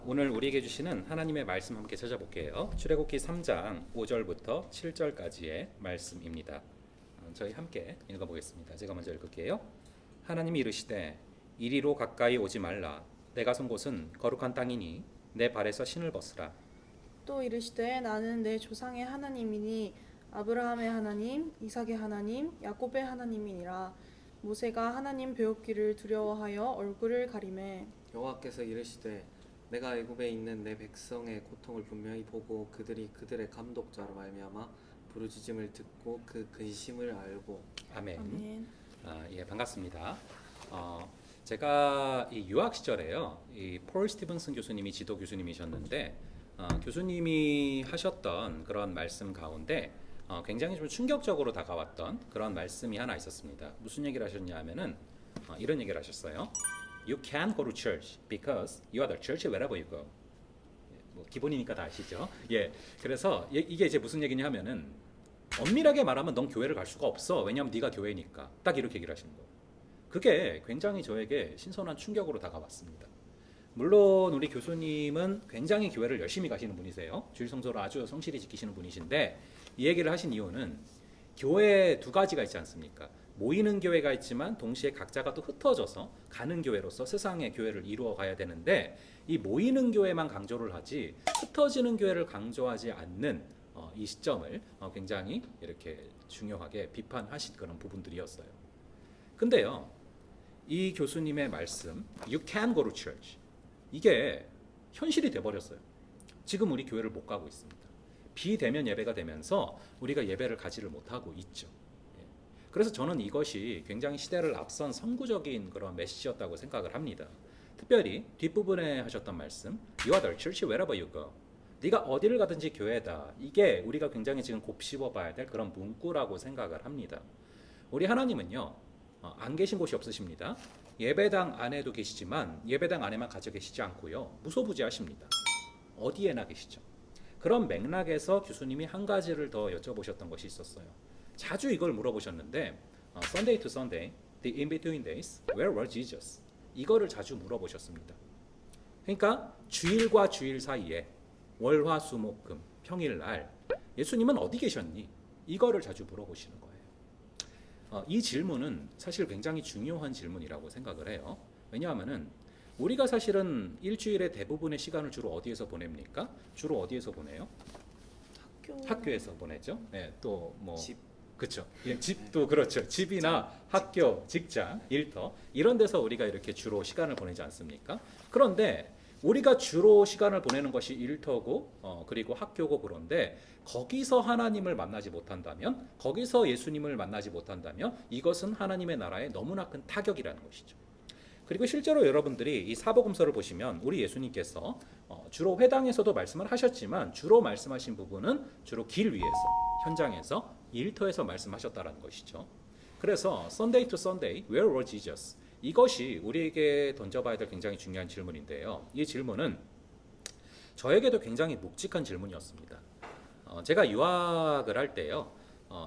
오늘 우리에게 주시는 하나님의 말씀 함께 찾아볼게요. 출애굽기 3장 5절부터 7절까지의 말씀입니다. 저희 함께 읽어보겠습니다. 제가 먼저 읽을게요. 하나님이 이르시되 이리로 가까이 오지 말라. 내가 선 곳은 거룩한 땅이니 내 발에서 신을 벗으라. 또 이르시되 나는 내 조상의 하나님이니 아브라함의 하나님, 이삭의 하나님, 야곱의 하나님이니라. 모세가 하나님 배웁기를 두려워하여 얼굴을 가리매 여호와께서 이르시되 내가 애굽에 있는 내 백성의 고통을 분명히 보고 그들이 그들의 감독자로 말미암아 부르짖음을 듣고 그 근심을 알고. 아멘. 아멘. 예, 반갑습니다. 제가 이 유학 시절에요, 이 폴 스티븐슨 교수님이 지도 교수님이셨는데 교수님이 하셨던 그런 말씀 가운데 굉장히 좀 충격적으로 다가왔던 그런 말씀이 하나 있었습니다. 무슨 얘기를 하셨냐면은 이런 얘기를 하셨어요. You can go to church because you are the church wherever you go. 뭐 기본이니까 다 아시죠? 예. 그래서 이게 이제 무슨 얘기냐 하면은 엄밀하게 말하면 넌 교회를 갈 수가 없어. 왜냐하면 네가 교회니까. 딱 이렇게 얘기를 하시는 거예요. 그게 굉장히 저에게 신선한 충격으로 다가왔습니다. 물론 우리 교수님은 굉장히 교회를 열심히 가시는 분이세요. 주일 성소를 아주 성실히 지키시는 분이신데 이 얘기를 하신 이유는 교회 두 가지가 있지 않습니까? 모이는 교회가 있지만 동시에 각자가 또 흩어져서 가는 교회로서 세상의 교회를 이루어 가야 되는데 이 모이는 교회만 강조를 하지 흩어지는 교회를 강조하지 않는 이 시점을 굉장히 이렇게 중요하게 비판하신 그런 부분들이었어요. 근데요, 이 교수님의 말씀 You can go to church 이게 현실이 돼버렸어요. 지금 우리 교회를 못 가고 있습니다. 비대면 예배가 되면서 우리가 예배를 가지를 못하고 있죠. 그래서 저는 이것이 굉장히 시대를 앞선 선구적인 그런 메시지였다고 생각을 합니다. 특별히 뒷부분에 하셨던 말씀 You are the church wherever you go. 네가 어디를 가든지 교회다. 이게 우리가 굉장히 지금 곱씹어 봐야 될 그런 문구라고 생각을 합니다. 우리 하나님은요, 안 계신 곳이 없으십니다. 예배당 안에도 계시지만 예배당 안에만 갇혀 계시지 않고요, 무소부지하십니다. 어디에나 계시죠. 그런 맥락에서 교수님이 한 가지를 더 여쭤보셨던 것이 있었어요. 자주 이걸 물어보셨는데 Sunday to Sunday, the in-between days, where was Jesus? 이거를 자주 물어보셨습니다. 그러니까 주일과 주일 사이에 월, 화, 수, 목, 금, 평일날 예수님은 어디 계셨니? 이거를 자주 물어보시는 거예요. 이 질문은 사실 굉장히 중요한 질문이라고 생각을 해요. 왜냐하면은 우리가 사실은 일주일의 대부분의 시간을 주로 어디에서 보냅니까? 주로 어디에서 보내요? 학교에서 보내죠. 네, 또 뭐 집. 그렇죠. 예, 집도 그렇죠. 집이나 학교, 직장, 일터 이런 데서 우리가 이렇게 주로 시간을 보내지 않습니까? 그런데 우리가 주로 시간을 보내는 것이 일터고 그리고 학교고 그런데 거기서 하나님을 만나지 못한다면, 거기서 예수님을 만나지 못한다면 이것은 하나님의 나라에 너무나 큰 타격이라는 것이죠. 그리고 실제로 여러분들이 이 사복음서를 보시면 우리 예수님께서 주로 회당에서도 말씀을 하셨지만 주로 말씀하신 부분은 주로 길 위에서, 현장에서, 일터에서 말씀하셨다라는 것이죠. 그래서 Sunday to Sunday, where was Jesus? 이것이 우리에게 던져봐야 될 굉장히 중요한 질문인데요. 이 질문은 저에게도 굉장히 묵직한 질문이었습니다. 제가 유학을 할 때요,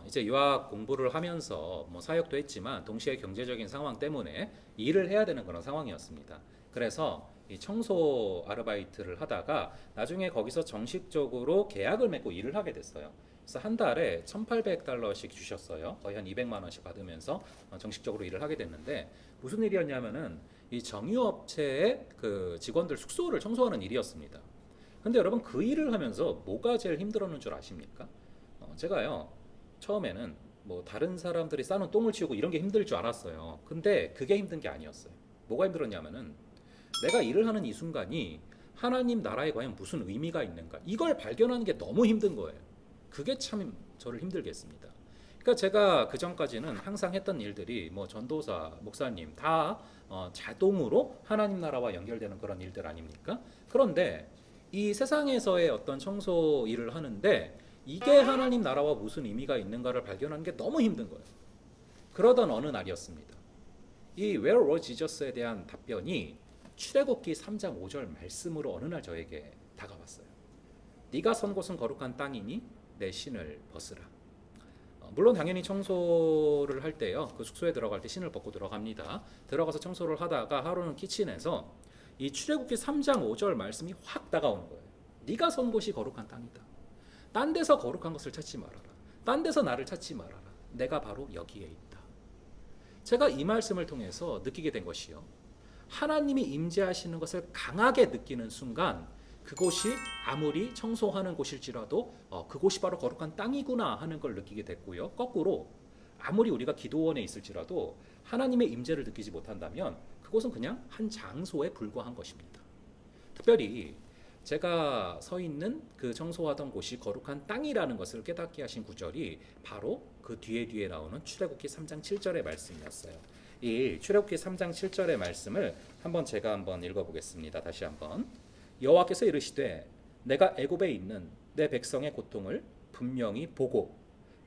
이제 유학 공부를 하면서 뭐 사역도 했지만 동시에 경제적인 상황 때문에 일을 해야 되는 그런 상황이었습니다. 그래서 이 청소 아르바이트를 하다가 나중에 거기서 정식적으로 계약을 맺고 일을 하게 됐어요. 그래서 한 달에 $1,800씩 주셨어요. 거의 한 200만 원씩 받으면서 정식적으로 일을 하게 됐는데 무슨 일이었냐면은 이 정유업체의 그 직원들 숙소를 청소하는 일이었습니다. 근데 여러분 그 일을 하면서 뭐가 제일 힘들었는 줄 아십니까? 제가요, 처음에는 뭐 다른 사람들이 싸는 똥을 치우고 이런 게 힘들 줄 알았어요. 근데 그게 힘든 게 아니었어요. 뭐가 힘들었냐면은 내가 일을 하는 이 순간이 하나님 나라에 과연 무슨 의미가 있는가, 이걸 발견하는 게 너무 힘든 거예요. 그게 참 저를 힘들게 했습니다. 그러니까 제가 그 전까지는 항상 했던 일들이 뭐 전도사, 목사님 다 자동으로 하나님 나라와 연결되는 그런 일들 아닙니까? 그런데 이 세상에서의 어떤 청소 일을 하는데 이게 하나님 나라와 무슨 의미가 있는가를 발견하는 게 너무 힘든 거예요. 그러던 어느 날이었습니다. 이 Where was Jesus에 대한 답변이 출애굽기 3장 5절 말씀으로 어느 날 저에게 다가왔어요. 네가 선 곳은 거룩한 땅이니 내 신을 벗으라. 물론 당연히 청소를 할 때요, 그 숙소에 들어갈 때 신을 벗고 들어갑니다. 들어가서 청소를 하다가 하루는 키친에서 이 출애굽기 3장 5절 말씀이 확 다가오는 거예요. 네가 선 곳이 거룩한 땅이다. 딴 데서 거룩한 것을 찾지 말아라. 딴 데서 나를 찾지 말아라. 내가 바로 여기에 있다. 제가 이 말씀을 통해서 느끼게 된 것이요, 하나님이 임재하시는 것을 강하게 느끼는 순간 그곳이 아무리 청소하는 곳일지라도 그곳이 바로 거룩한 땅이구나 하는 걸 느끼게 됐고요. 거꾸로 아무리 우리가 기도원에 있을지라도 하나님의 임재를 느끼지 못한다면 그곳은 그냥 한 장소에 불과한 것입니다. 특별히 제가 서 있는 그 청소하던 곳이 거룩한 땅이라는 것을 깨닫게 하신 구절이 바로 그 뒤에 나오는 출애굽기 3장 7절의 말씀이었어요. 이 출애굽기 3장 7절의 말씀을 제가 한번 읽어보겠습니다. 다시 한번. 여호와께서 이르시되 내가 애굽에 있는 내 백성의 고통을 분명히 보고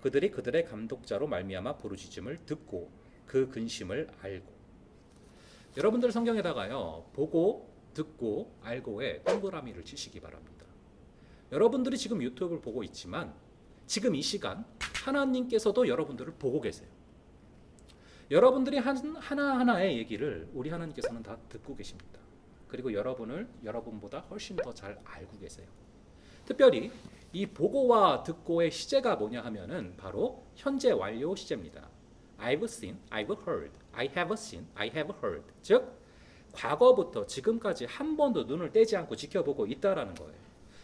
그들이 그들의 감독자로 말미암아 부르짖음을 듣고 그 근심을 알고. 여러분들 성경에다가요, 보고 듣고 알고에 동그라미를 치시기 바랍니다. 여러분들이 지금 유튜브를 보고 있지만 지금 이 시간 하나님께서도 여러분들을 보고 계세요. 여러분들이 하나하나의 얘기를 우리 하나님께서는 다 듣고 계십니다. 그리고 여러분을 여러분보다 훨씬 더 잘 알고 계세요. 특별히 이 보고와 듣고의 시제가 뭐냐 하면은 바로 현재 완료 시제입니다. I've seen, I've heard, I have seen, I have heard. 즉 과거부터 지금까지 한 번도 눈을 떼지 않고 지켜보고 있다라는 거예요.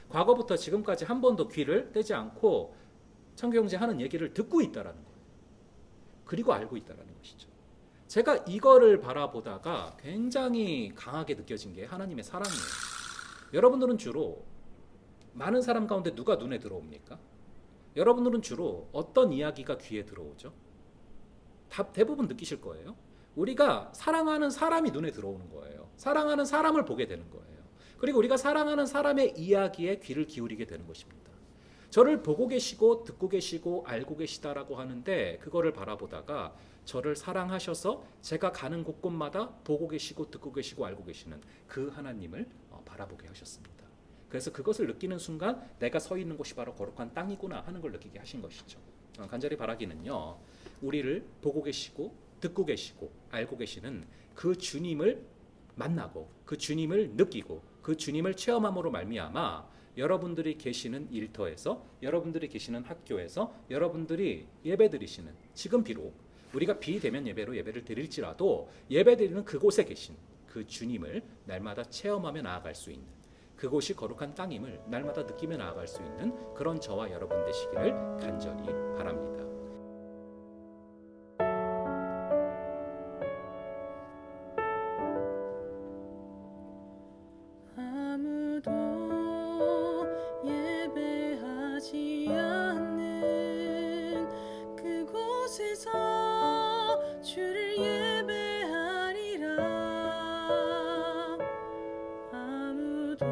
과거부터 지금까지 한 번도 귀를 떼지 않고 청경제하는 얘기를 듣고 있다라는 거예요. 그리고 알고 있다라는 것이죠. 제가 이거를 바라보다가 굉장히 강하게 느껴진 게 하나님의 사랑이에요. 여러분들은 주로 많은 사람 가운데 누가 눈에 들어옵니까? 여러분들은 주로 어떤 이야기가 귀에 들어오죠? 대부분 느끼실 거예요. 우리가 사랑하는 사람이 눈에 들어오는 거예요. 사랑하는 사람을 보게 되는 거예요. 그리고 우리가 사랑하는 사람의 이야기에 귀를 기울이게 되는 것입니다. 저를 보고 계시고 듣고 계시고 알고 계시다라고 하는데 그거를 바라보다가 저를 사랑하셔서 제가 가는 곳곳마다 보고 계시고 듣고 계시고 알고 계시는 그 하나님을 바라보게 하셨습니다. 그래서 그것을 느끼는 순간 내가 서 있는 곳이 바로 거룩한 땅이구나 하는 걸 느끼게 하신 것이죠. 간절히 바라기는요, 우리를 보고 계시고 듣고 계시고 알고 계시는 그 주님을 만나고 그 주님을 느끼고 그 주님을 체험함으로 말미암아 여러분들이 계시는 일터에서, 여러분들이 계시는 학교에서, 여러분들이 예배드리시는, 지금 비록 우리가 비대면 예배로 예배를 드릴지라도 예배드리는 그곳에 계신 그 주님을 날마다 체험하며 나아갈 수 있는, 그곳이 거룩한 땅임을 날마다 느끼며 나아갈 수 있는 그런 저와 여러분 되시기를 간절히 바랍니다. 아무도 예배하지 않는 그곳에서 주를 예배하리라. 아무도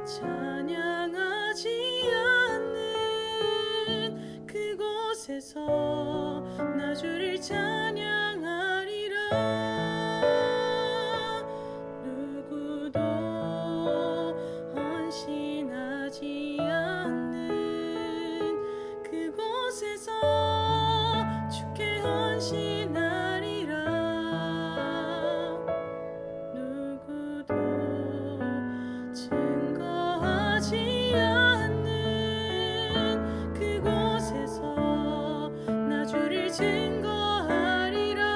찬양하지 않는 그곳에서 나 주를 찬양하리라. 누구도 헌신하지 않는 그곳에서 주께 헌신하리라. 누구도 증거하지 않는 그곳에서 나 주를 증거하리라.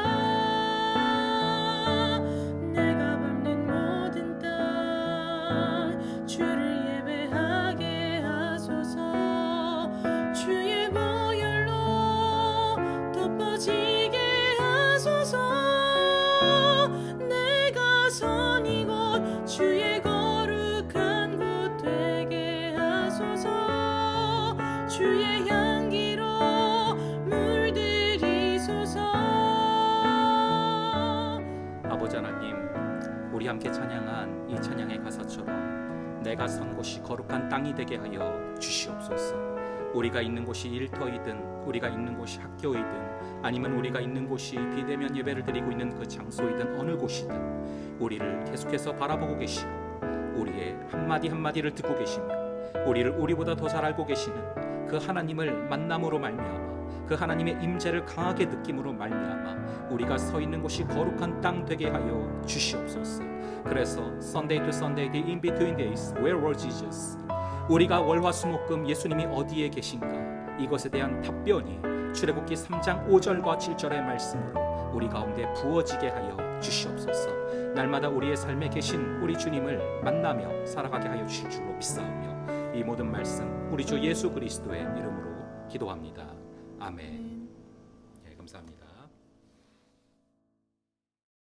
내가 밟는 모든 땅 주를 예배하게 하소서. 주의 보혈로 덮어지게 하소서. 내가 선 이곳 주의 거룩한 곳 되게 하소서. 주의 향기로 물들이소서. 아버지 하나님, 우리 함께 찬양한 이 찬양의 가사처럼 내가 선 곳이 거룩한 땅이 되게 하여 주시옵소서. 우리가 있는 곳이 일터이든 우리가 있는 곳이 학교이든 아니면 우리가 있는 곳이 비대면 예배를 드리고 있는 그 장소이든 어느 곳이든 우리를 계속해서 바라보고 계시고 우리의 한마디 한마디를 듣고 계시며 우리를 우리보다 더 잘 알고 계시는 그 하나님을 만남으로 말미암아 그 하나님의 임재를 강하게 느낌으로 말미암아 우리가 서 있는 곳이 거룩한 땅 되게 하여 주시옵소서. 그래서 Sunday to Sunday, the in between days, where was Jesus? 우리가 월화수목금 예수님이 어디에 계신가? 이것에 대한 답변이 출애굽기 3장 5절과 7절의 말씀으로 우리 가운데 부어지게 하여 주시옵소서. 날마다 우리의 삶에 계신 우리 주님을 만나며 살아가게 하여 주실 줄로 믿사오며 이 모든 말씀 우리 주 예수 그리스도의 이름으로 기도합니다. 아멘. 예, 감사합니다.